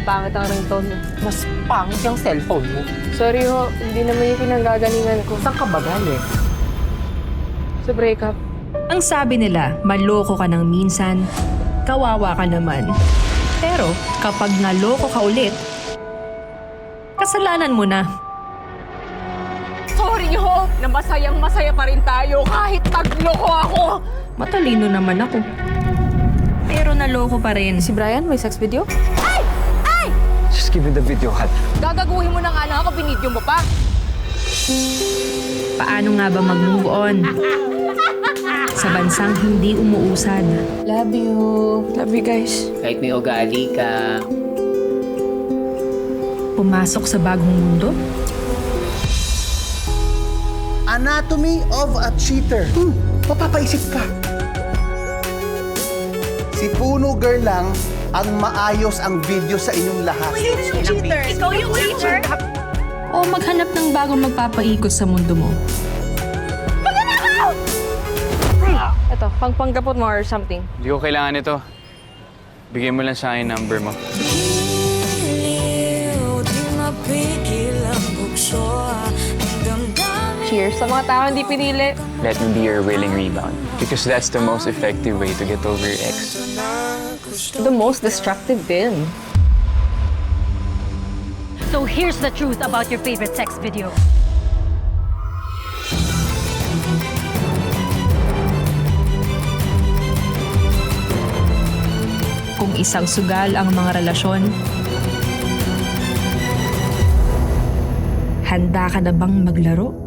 pangit ang ringtone mo. Mas pangit yung cellphone mo. Sorry ho, hindi naman yung pinanggagalingan ko. Saan ka ba galing? Sa breakup. Ang sabi nila, maloko ka ng minsan, kawawa ka naman. Pero kapag naloko ka ulit, kasalanan mo na. Sorry ho, na masayang-masaya pa rin tayo kahit nagloko ako. Matalino naman ako. Pero naloko pa rin. Si Brian, may sex video? Just give me the video, Hal. Gagaguhin mo na nga lang ako, binidyo mo pa. Paano nga ba mag-move on? Sa bansang hindi umuusad. Love you. Love you guys. Kahit may ugali ka. Pumasok sa bagong mundo? Anatomy of a Cheater. Mapapaisip ka. Si Puno Girl lang ang maayos ang video sa inyong lahat. Ikaw yung cheater? O maghanap ng bagong magpapaikot sa mundo mo? Ito, pangpanggapot mo or something. Hindi ko kailangan ito. Bigyan mo lang sa akin number mo. Cheers sa mga tao hindi pinili. Let me be your willing rebound. Because that's the most effective way to get over your ex. The most destructive din. So here's the truth about your favorite sex video. Kung isang sugal ang mga relasyon, handa ka na bang maglaro?